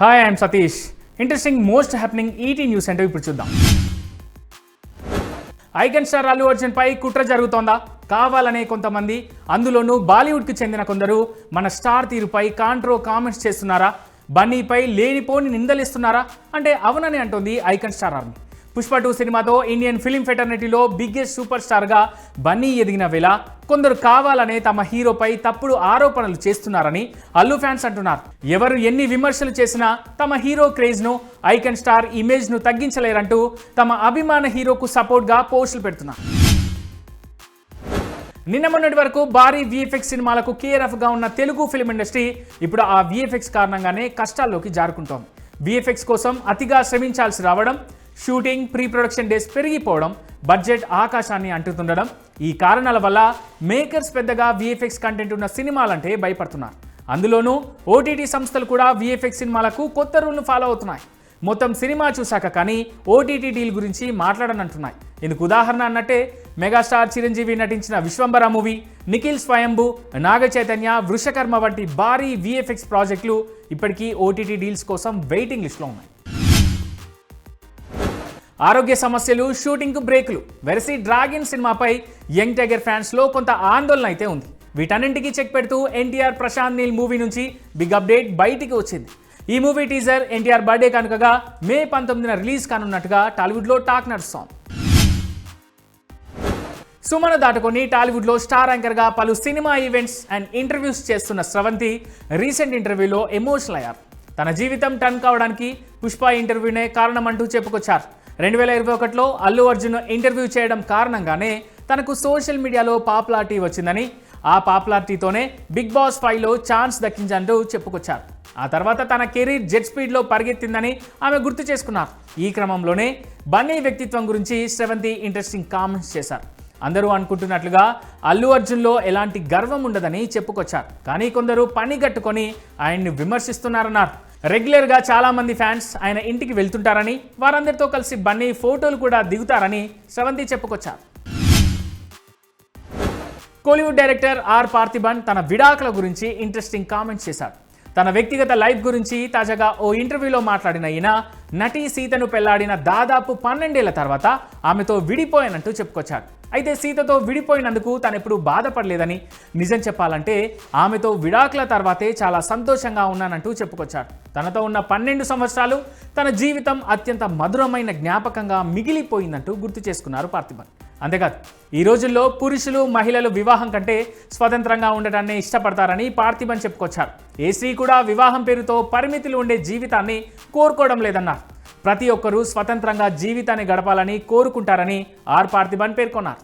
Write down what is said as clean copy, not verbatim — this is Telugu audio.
Hi I'm Satish. Interesting most happening ET news అంటే ఇప్పుడు చూద్దాం. ఐకాన్ స్టార్ అల్లు అర్జున్ పై కుట్ర జరుగుతోందా? కావాలనే కొంతమంది, అందులోనూ బాలీవుడ్కి చెందిన కొందరు మన స్టార్ తీరుపై కామెంట్స్ చేస్తున్నారా? బన్నీపై లేనిపోని నిందలిస్తున్నారా అంటే అవునని అంటోంది ఐకాన్ స్టార్ ఆర్మీ. పుష్ప 2 సినిమాతో ఇండియన్ ఫిల్మ్ ఫెటర్నిటీలో బిగ్గెస్ట్ సూపర్ స్టార్గా బన్నీ ఎదిగిన వేళ కొందరు కావాలనే తమ హీరోపై తప్పుడు ఆరోపణలు చేస్తున్నారని అల్లు ఫ్యాన్స్ అంటున్నారు. ఎవరు ఎన్ని విమర్శలు చేసినా తమ హీరో క్రేజ్ను, ఐకాన్ స్టార్ ఇమేజ్ను తగ్గించలేరంటూ తమ అభిమాన హీరోకు సపోర్ట్గా పోస్టులు పెడుతున్నారు. నిన్న మొన్నటి వరకు భారీ విఎఫ్ఎక్స్ సినిమాలకు కేఆర్ఎఫ్గా ఉన్న తెలుగు ఫిల్మ్ ఇండస్ట్రీ ఇప్పుడు ఆ విఎఫ్ఎక్స్ కారణంగానే కష్టాల్లోకి జారుకుంటోంది. విఎఫ్ఎక్స్ కోసం అతిగా శ్రమించాల్సి రావడం, షూటింగ్, ప్రీ ప్రొడక్షన్ డేస్ పెరిగిపోవడం, బడ్జెట్ ఆకాశాన్ని అంటుతుండడం, ఈ కారణాల వల్ల మేకర్స్ పెద్దగా విఎఫ్ఎక్స్ కంటెంట్ ఉన్న సినిమాలంటే భయపడుతున్నారు. అందులోనూ ఓటీటీ సంస్థలు కూడా విఎఫ్ఎక్స్ సినిమాలకు కొత్త రూల్ను ఫాలో అవుతున్నాయి. మొత్తం సినిమా చూశాక కానీ ఓటీటీ డీల్ గురించి మాట్లాడనంటున్నాయి. ఇందుకు ఉదాహరణ అన్నట్టే మెగాస్టార్ చిరంజీవి నటించిన విశ్వంబర మూవీ, నిఖిల్ స్వయంభూ, నాగ చైతన్య, వృషకర్మ వంటి భారీ విఎఫ్ఎక్స్ ప్రాజెక్టులు ఇప్పటికీ ఓటీటీ డీల్స్ కోసం వెయిటింగ్ లిస్ట్లో ఉన్నాయి. ఆరోగ్య సమస్యలు, షూటింగ్కు బ్రేకులు, వెరసి డ్రాగన్ సినిమాపై యంగ్ టైగర్ ఫ్యాన్స్లో కొంత ఆందోళన అయితే ఉంది. వీటన్నింటికీ చెక్ పెడుతూ ఎన్టీఆర్ ప్రశాంత్ నీల్ మూవీ నుంచి బిగ్ అప్డేట్ బయటికి వచ్చింది. ఈ మూవీ టీజర్ ఎన్టీఆర్ బర్త్డే కనుకగా మే 19న రిలీజ్ కానున్నట్టుగా టాలీవుడ్లో టాక్ నడుస్తోంది. సుమను దాటుకొని టాలీవుడ్లో స్టార్ యాంకర్గా పలు సినిమా ఈవెంట్స్ అండ్ ఇంటర్వ్యూస్ చేస్తున్న స్రవంతి రీసెంట్ ఇంటర్వ్యూలో ఎమోషనల్ అయ్యారు. తన జీవితం టర్న్ కావడానికి పుష్ప ఇంటర్వ్యూనే కారణమంటూ చెప్పుకొచ్చారు. 2021లో అల్లు అర్జున్ ఇంటర్వ్యూ చేయడం కారణంగానే తనకు సోషల్ మీడియాలో పాపులారిటీ వచ్చిందని, ఆ పాపులారిటీతోనే బిగ్ బాస్ 5లో ఛాన్స్ దక్కించంటూ చెప్పుకొచ్చారు. ఆ తర్వాత తన కెరీర్ జెట్ స్పీడ్లో పరిగెత్తిందని ఆమె గుర్తు చేసుకున్నారు. ఈ క్రమంలోనే బన్నీ వ్యక్తిత్వం గురించి స్రవంతి ఇంట్రెస్టింగ్ కామెంట్స్ చేశారు. అందరూ అనుకుంటున్నట్లుగా అల్లు అర్జున్లో ఎలాంటి గర్వం ఉండదని చెప్పుకొచ్చారు. కానీ కొందరు పని గట్టుకొని ఆయన్ని విమర్శిస్తున్నారన్నారు. రెగ్యులర్గా చాలామంది ఫ్యాన్స్ ఆయన ఇంటికి వెళ్తుంటారని, వారందరితో కలిసి బన్నీ ఫోటోలు కూడా దిగుతారని స్రవంతి చెప్పుకొచ్చారు. కోలీవుడ్ డైరెక్టర్ ఆర్ పార్థిబన్ తన విడాకుల గురించి ఇంట్రెస్టింగ్ కామెంట్స్ చేశారు. తన వ్యక్తిగత లైఫ్ గురించి తాజాగా ఓ ఇంటర్వ్యూలో మాట్లాడిన ఈయన నటి సీతను పెళ్లాడిన దాదాపు 12 ఏళ్ల తర్వాత ఆమెతో విడిపోయానంటూ చెప్పుకొచ్చాడు. అయితే సీతతో విడిపోయినందుకు తనెప్పుడు బాధపడలేదని, నిజం చెప్పాలంటే ఆమెతో విడాకుల తర్వాతే చాలా సంతోషంగా ఉన్నానంటూ చెప్పుకొచ్చాడు. తనతో ఉన్న 12 సంవత్సరాలు తన జీవితం అత్యంత మధురమైన జ్ఞాపకంగా మిగిలిపోయిందంటూ గుర్తు చేసుకున్నారు పార్థిబన్. అంతేకాదు, ఈ రోజుల్లో పురుషులు, మహిళలు వివాహం కంటే స్వతంత్రంగా ఉండటాన్ని ఇష్టపడతారని పార్థిబన్ చెప్పుకొచ్చారు. ఏ స్త్రీ కూడా వివాహం పేరుతో పరిమితులు ఉండే జీవితాన్ని కోరుకోవడం లేదన్నారు. ప్రతి ఒక్కరూ స్వతంత్రంగా జీవితాన్ని గడపాలని కోరుకుంటారని ఆర్ పార్థిబన్ పేర్కొన్నారు.